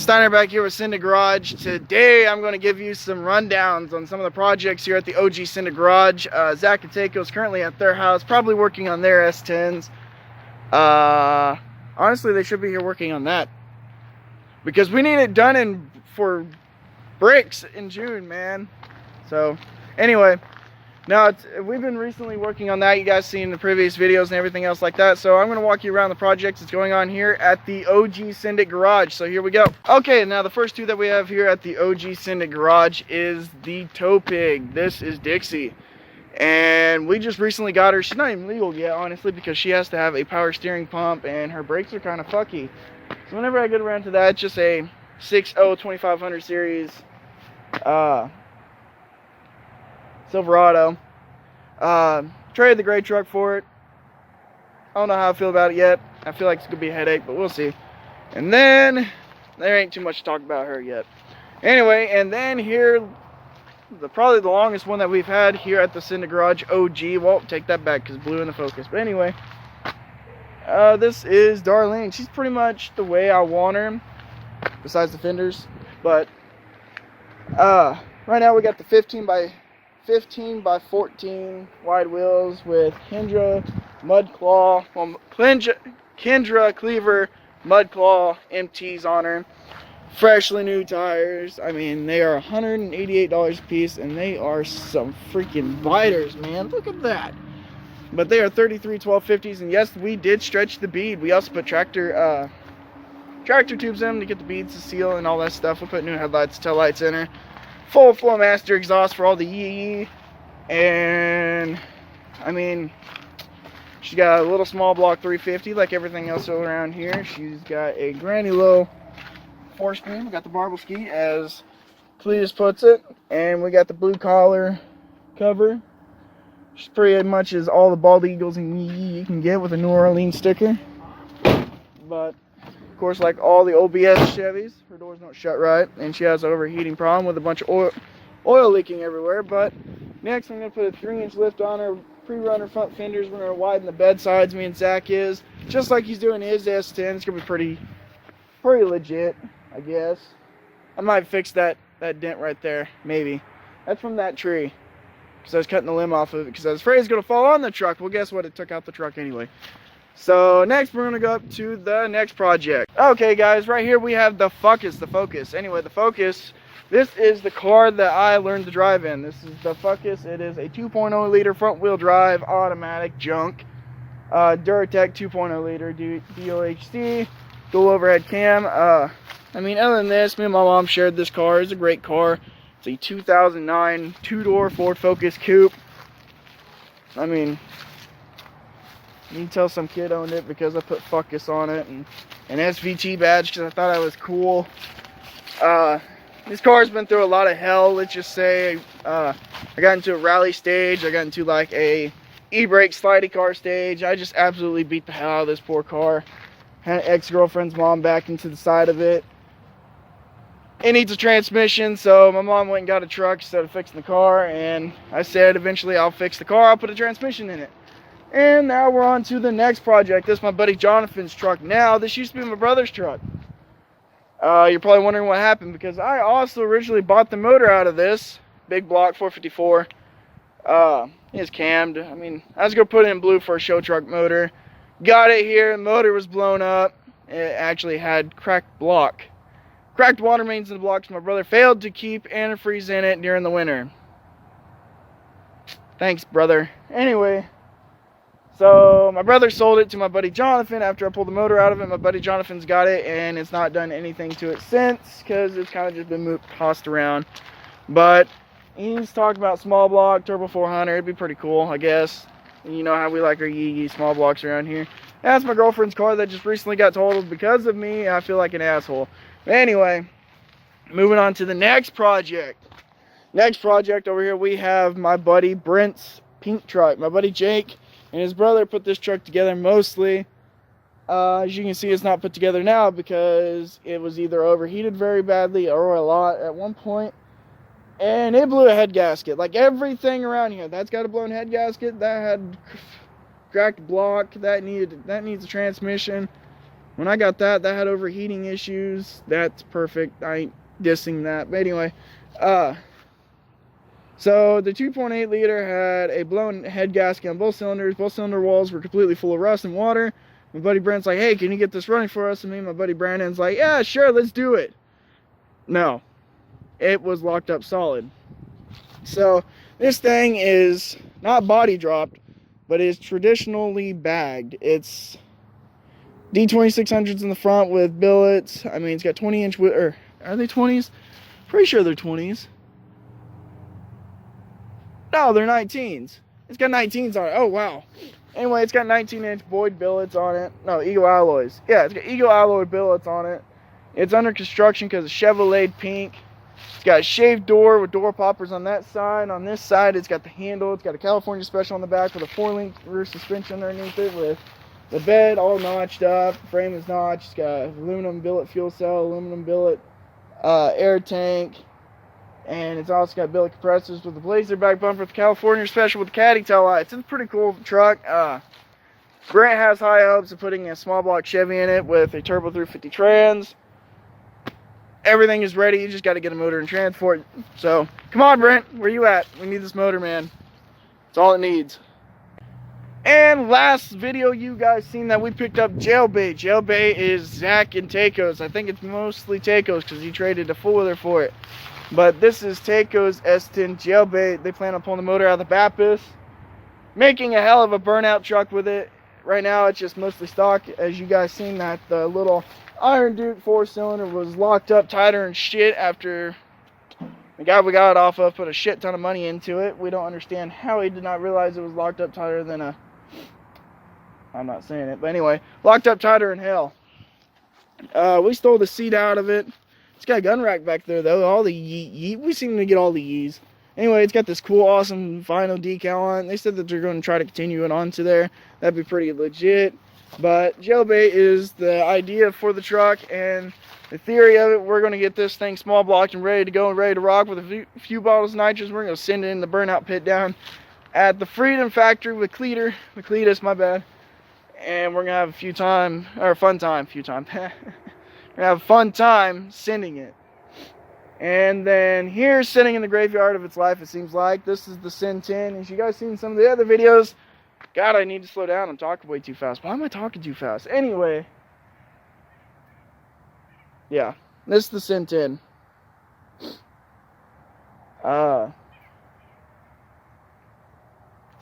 Steiner back here with Cinda Garage. Today I'm going to give you some rundowns on some of the projects here at the OG Cinda Garage. Zach and Takeo is currently at their house, probably working on their S10s. Honestly, they should be here working on that, because we need it done for bricks in June, man. So anyway, now we've been recently working on that. You guys seen the previous videos and everything else like that. So I'm going to walk you around the projects that's going on here at the OG Cinda Garage. So here we go. Okay, now the first two that we have here at the OG Cinda Garage is the Tow Pig. This is Dixie. And we just recently got her. She's not even legal yet, honestly, because she has to have a power steering pump and her brakes are kind of fucky. So whenever I get around to that, it's just a 6.0 2500 series Silverado. Traded the gray truck for it. I don't know how I feel about it yet. I feel like it's gonna be a headache, but we'll see. And then there ain't too much to talk about her yet. Anyway, and then here, probably the longest one that we've had here at the Cinda Garage OG. Well, take that back because blue in the focus. But anyway, this is Darlene. She's pretty much the way I want her, besides the fenders. But right now we got the 15 by 14 wide wheels with Kendra Cleaver Mudclaw MTs on her. Freshly new tires. I mean, they are $188 a piece, and they are some freaking biters, man. Look at that. But they are 33 1250s, and yes, we did stretch the bead. We also put tractor tubes in them to get the beads to seal and all that stuff. We put new headlights, tail lights in her. Full flow master exhaust for all the yee, and I mean, she's got a little small block 350 like everything else around here. She's got a granny low 4-screen. We got the marble ski, as Cletus puts it, and we got the blue collar cover. She's pretty much as all the bald eagles and yee you can get with a New Orleans sticker. But of course, like all the OBS Chevys, her doors don't shut right, and she has an overheating problem with a bunch of oil leaking everywhere. But next, I'm going to put a 3-inch lift on her, pre-run her front fenders. We're going to widen the bed sides, me and Zach is, just like he's doing his S10. It's going to be pretty legit, I guess. I might fix that dent right there, maybe. That's from that tree, because I was cutting the limb off of it, because I was afraid it was going to fall on the truck. Well, guess what? It took out the truck anyway. So next, we're going to go up to the next project. Okay, guys, right here we have the Focus. Anyway, the Focus, this is the car that I learned to drive in. This is the Focus. It is a 2.0 liter front wheel drive automatic junk. Duratec 2.0 liter DOHC, dual overhead cam. I mean, other than this, me and my mom shared this car. It's a great car. It's a 2009 two-door Ford Focus Coupe. I mean, you can tell some kid owned it because I put Focus on it, and an SVT badge because I thought I was cool. This car's been through a lot of hell, let's just say. I got into a rally stage. I got into like a e-brake slidey car stage. I just absolutely beat the hell out of this poor car. Had an ex-girlfriend's mom back into the side of it. It needs a transmission, so my mom went and got a truck instead of fixing the car, and I said eventually I'll fix the car, I'll put a transmission in it. And now we're on to the next project. This is my buddy Jonathan's truck. Now, this used to be my brother's truck. You're probably wondering what happened, because I also originally bought the motor out of this. Big block 454. It's cammed. I mean, I was going to put it in blue for a show truck motor. Got it here. The motor was blown up. It actually had cracked block. Cracked water mains in the blocks. My brother failed to keep antifreeze in it during the winter. Thanks, brother. Anyway, so my brother sold it to my buddy Jonathan after I pulled the motor out of it. My buddy Jonathan's got it, and it's not done anything to it since, because it's kind of just been tossed around. But he's talking about small block turbo 400. It'd be pretty cool, I guess. You know how we like our yee small blocks around here. That's my girlfriend's car that just recently got totaled because of me. I feel like an asshole. But anyway, moving on to the next project. Next project over here, we have my buddy Brent's pink truck. My buddy Jake and his brother put this truck together mostly. As you can see, it's not put together now because it was either overheated very badly or a lot at one point. And it blew a head gasket. Like everything around here. That's got a blown head gasket. That had cracked block. That needs a transmission. When I got that had overheating issues. That's perfect. I ain't dissing that. But anyway, so the 2.8 liter had a blown head gasket on both cylinders. Both cylinder walls were completely full of rust and water. My buddy Brent's like, hey, can you get this running for us? And me and my buddy Brandon's like, yeah, sure, let's do it. No, it was locked up solid. So this thing is not body dropped, but is traditionally bagged. It's D2600s in the front with billets. I mean, it's got 20-inch, or are they 20s? Pretty sure they're 20s. No, they're 19s. It's got 19s on it. Oh, wow. Anyway, it's got 19-inch Boyd billets on it. No, Eagle alloys. Yeah, it's got Eagle alloy billets on it. It's under construction because it's Chevrolet pink. It's got a shaved door with door poppers on that side. On this side, it's got the handle. It's got a California Special on the back with a 4-link rear suspension underneath it with the bed all notched up. The frame is notched. It's got aluminum billet fuel cell, aluminum billet air tank. And it's also got billet compressors with the Blazer back bumper with the California Special with the caddy tail lights. It's a pretty cool truck. Brent has high hopes of putting a small block Chevy in it with a turbo 350 trans. Everything is ready. You just got to get a motor and transport. So, come on, Brent. Where you at? We need this motor, man. That's all it needs. And last video you guys seen that we picked up Jailbait. Jailbait is Zach and Taco's. I think it's mostly Taco's because he traded a four-wheeler for it. But this is Taco's S10 Jailbait. They plan on pulling the motor out of the Baptist, making a hell of a burnout truck with it. Right now it's just mostly stock. As you guys seen, that the little Iron Duke 4-cylinder was locked up tighter and shit after the guy we got it off of put a shit ton of money into it. We don't understand how he did not realize it was locked up tighter than a... I'm not saying it, but anyway, locked up tighter than hell. We stole the seat out of it. It's got a gun rack back there, though. All the yee. We seem to get all the yees. Anyway, it's got this cool, awesome vinyl decal on it. They said that they're going to try to continue it onto there. That'd be pretty legit. But Jailbait is the idea for the truck, and the theory of it, we're going to get this thing small blocked and ready to go and ready to rock with a few bottles of nitrous. We're going to send it in the burnout pit down at the Freedom Factory with Cletus, my bad. And we're going to have a fun time We're going to have a fun time sending it. And then here, sitting in the graveyard of its life, it seems like, this is the Sin 10. As you guys seen some of the other videos, God, I need to slow down. I'm talking way too fast. Why am I talking too fast? Anyway. Yeah, this is the Sin 10. It's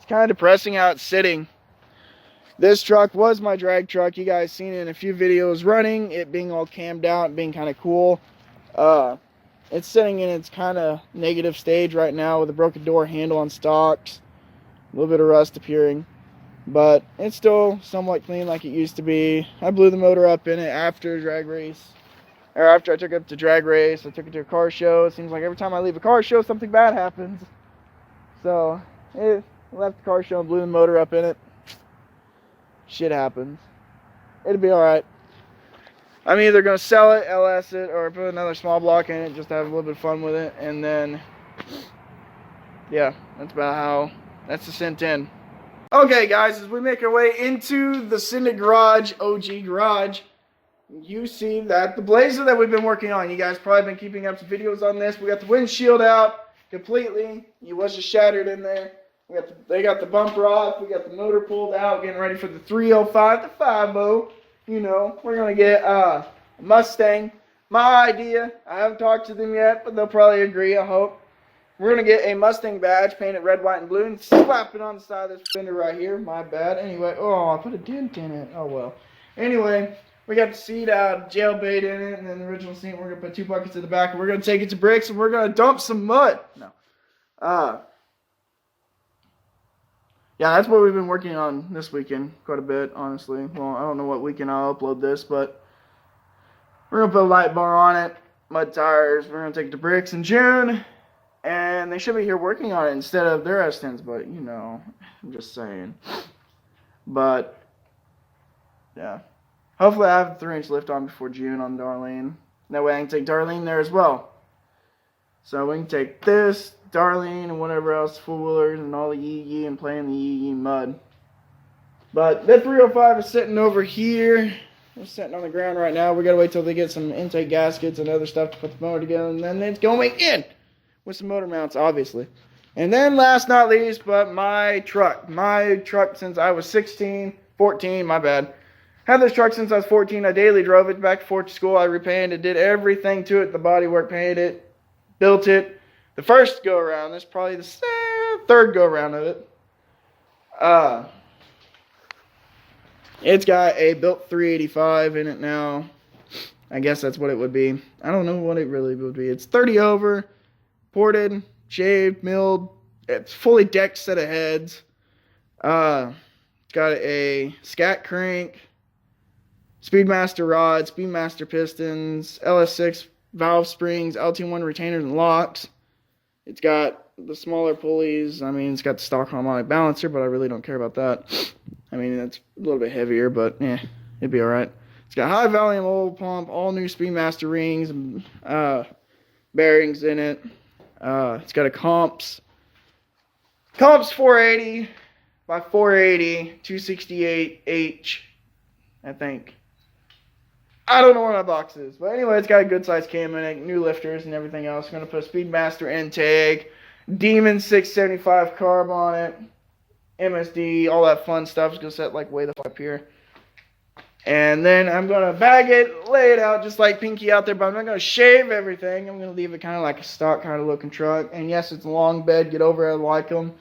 kind of depressing how it's sitting. This truck was my drag truck. You guys seen it in a few videos running, it being all cammed out, being kind of cool. It's sitting in its kind of negative stage right now with a broken door handle on stocks, a little bit of rust appearing, but it's still somewhat clean like it used to be. I blew the motor up in it after drag race, or after I took it to drag race. I took it to a car show. It seems like every time I leave a car show, something bad happens. So, I left the car show and blew the motor up in it. Shit happens. It'll be alright. I'm either going to sell it, LS it, or put another small block in it just to have a little bit of fun with it. And then, yeah, that's the Sin 10. Okay, guys, as we make our way into the Syndic Garage, OG Garage, you see that the Blazer that we've been working on, you guys probably been keeping up some videos on this. We got the windshield out completely. It was just shattered in there. They got the bumper off. We got the motor pulled out, getting ready for the 305, the 50. You know, we're going to get a Mustang. My idea, I haven't talked to them yet, but they'll probably agree, I hope. We're going to get a Mustang badge, paint it red, white, and blue, and slap it on the side of this fender right here. My bad. Anyway, oh, I put a dent in it. Oh, well. Anyway, we got the seat out, Jailbait in it, and then the original seat. We're going to put 2 buckets in the back, and we're going to take it to Bricks, and we're going to dump some mud. No. Yeah, that's what we've been working on this weekend quite a bit, honestly. Well, I don't know what weekend I'll upload this, but we're going to put a light bar on it, mud tires. We're going to take it to Bricks in June, and they should be here working on it instead of their S10s, but, you know, I'm just saying. But, yeah. Hopefully I have a 3-inch lift on before June on Darlene. That way I can take Darlene there as well. So we can take this, Darlene, and whatever else, four-wheelers, and all the yee-yee, and play in the yee-yee mud. But that 305 is sitting over here. We're sitting on the ground right now. We gotta wait till they get some intake gaskets and other stuff to put the motor together, and then it's going in with some motor mounts, obviously. And then last not least, but my truck. My truck since I was 14, my bad. Had this truck since I was 14. I daily drove it back and forth to school. I repainted it, did everything to it. The bodywork, painted it, built it. The first go around, this is probably the third go around of it. It's got a built 385 in it now. I guess that's what it would be. I don't know what it really would be. It's 30 over, ported, shaved, milled. It's fully decked set of heads. It's got a scat crank, Speedmaster rod, Speedmaster pistons, LS6 valve springs, LT1 retainers and locks. It's got the smaller pulleys. I mean, it's got the stock harmonic balancer, but I really don't care about that. I mean, it's a little bit heavier, but it'd be alright. It's got high volume oil pump, all new Speedmaster rings and bearings in it. It's got a Comps 480 by 480 268H, I think. I don't know where my box is, but anyway, it's got a good size cam in it, new lifters and everything else. I'm gonna put a Speedmaster intake, Demon 675 carb on it, MSD, all that fun stuff. It's gonna set like way the fuck up here. And then I'm gonna bag it, lay it out just like Pinky out there, but I'm not gonna shave everything. I'm gonna leave it kind of like a stock kind of looking truck. And yes, it's a long bed. Get over it, I like them.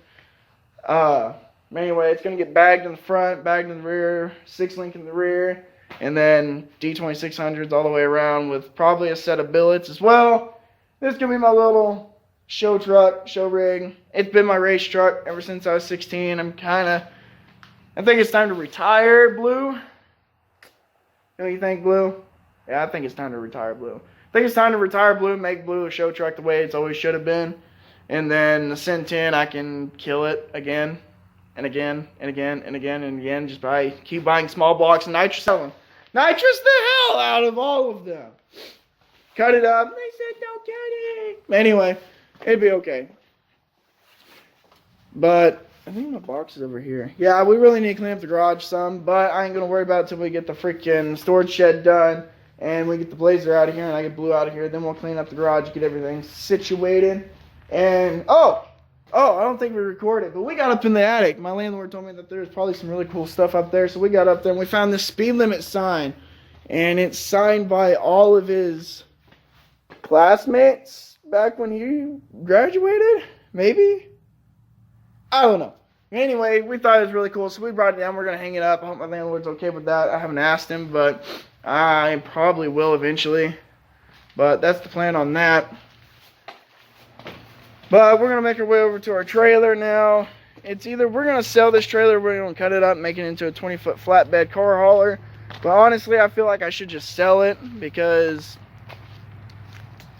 Anyway, it's gonna get bagged in the front, bagged in the rear, 6-link in the rear, and then D2600s all the way around with probably a set of billets as well. This is gonna be my little show truck, show rig. It's been my race truck ever since I was 16. I think it's time to retire Blue. What do you think, Blue? Yeah, I think it's time to retire Blue. I think it's time to retire Blue, make Blue a show truck the way it's always should have been. And then the Sin 10, I can kill it again and again and again and again and again. Just keep buying small blocks and nitrous selling. Nitrous the hell out of all of them. Cut it up. They said don't cut it. Anyway, it'd be okay. But I think my box is over here. Yeah, we really need to clean up the garage some, but I ain't going to worry about it until we get the freaking storage shed done and we get the Blazer out of here and I get Blue out of here. Then we'll clean up the garage, get everything situated. And, I don't think we recorded, but we got up in the attic. My landlord told me that there's probably some really cool stuff up there, so we got up there and we found this speed limit sign. And it's signed by all of his classmates back when he graduated, maybe? I don't know. Anyway, we thought it was really cool, so we brought it down. We're going to hang it up. I hope my landlord's okay with that. I haven't asked him, but I probably will eventually. But that's the plan on that. But we're going to make our way over to our trailer now. It's either we're going to sell this trailer or we're going to cut it up and make it into a 20-foot flatbed car hauler. But honestly, I feel like I should just sell it because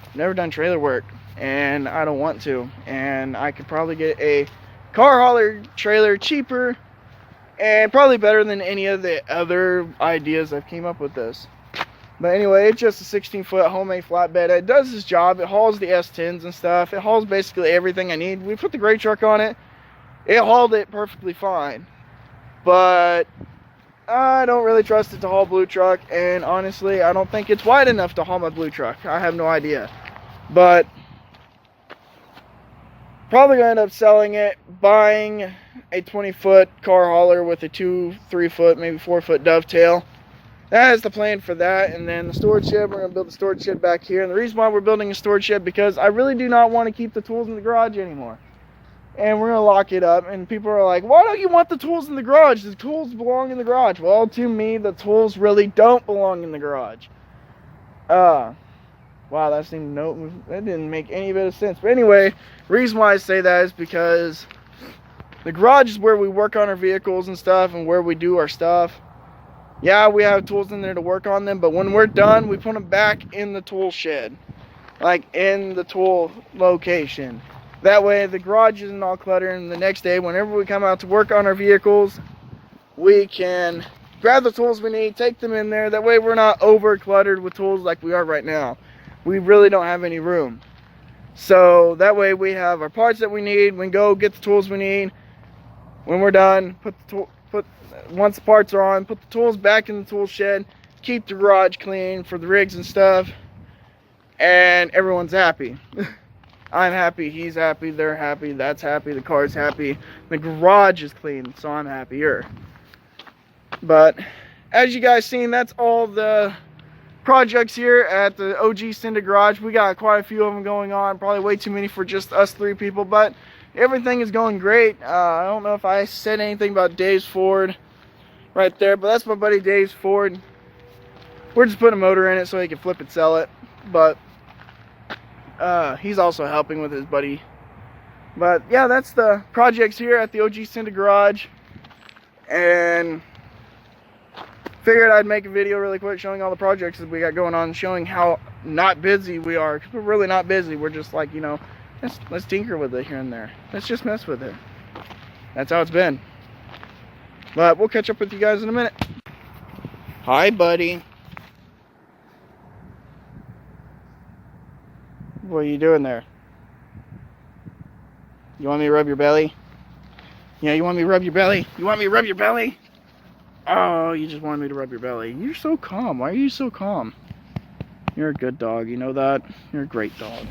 I've never done trailer work and I don't want to. And I could probably get a car hauler trailer cheaper and probably better than any of the other ideas I've came up with this. But anyway, it's just a 16-foot homemade flatbed. It does its job. It hauls the S10s and stuff. It hauls basically everything I need. We put the gray truck on it. It hauled it perfectly fine. But I don't really trust it to haul Blue truck. And honestly, I don't think it's wide enough to haul my Blue truck. I have no idea. But probably going to end up selling it, buying a 20-foot car hauler with a 2, 3-foot, maybe 4-foot dovetail. That is the plan for that. And then the storage shed, we're going to build the storage shed back here. And the reason why we're building a storage shed, because I really do not want to keep the tools in the garage anymore. And we're going to lock it up. And people are like, why don't you want the tools in the garage? The tools belong in the garage. Well, to me, the tools really don't belong in the garage. Wow, that didn't make any bit of sense. But anyway, the reason why I say that is because the garage is where we work on our vehicles and stuff and where we do our stuff. Yeah, we have tools in there to work on them, but when we're done, we put them back in the tool shed. Like in the tool location. That way the garage isn't all cluttered, and the next day, whenever we come out to work on our vehicles, we can grab the tools we need, take them in there. That way we're not over cluttered with tools like we are right now. We really don't have any room. So that way we have our parts that we need. We can go get the tools we need. When we're done, once the parts are on, put the tools back in the tool shed, keep the garage clean for the rigs and stuff, and everyone's happy. I'm happy, he's happy, they're happy, that's happy, the car's happy, the garage is clean, so I'm happier. But as you guys seen, that's all the projects here at the OG Cinda Garage. We got quite a few of them going on, probably way too many for just us 3 people, but everything is going great. I don't know if I said anything about Dave's Ford right there, but that's my buddy Dave's Ford. We're just putting a motor in it so he can flip it, sell it, but he's also helping with his buddy. But yeah, that's the projects here at the OG Cinda Garage, and figured I'd make a video really quick showing all the projects that we got going on, showing how not busy we are, because we're really not busy. We're just like, you know, let's tinker with it here and there. Let's just mess with it. That's how it's been. But we'll catch up with you guys in a minute. Hi, buddy. What are you doing there? You want me to rub your belly? Yeah, you want me to rub your belly? You want me to rub your belly? Oh, you just wanted me to rub your belly. You're so calm. Why are you so calm? You're a good dog. You know that? You're a great dog.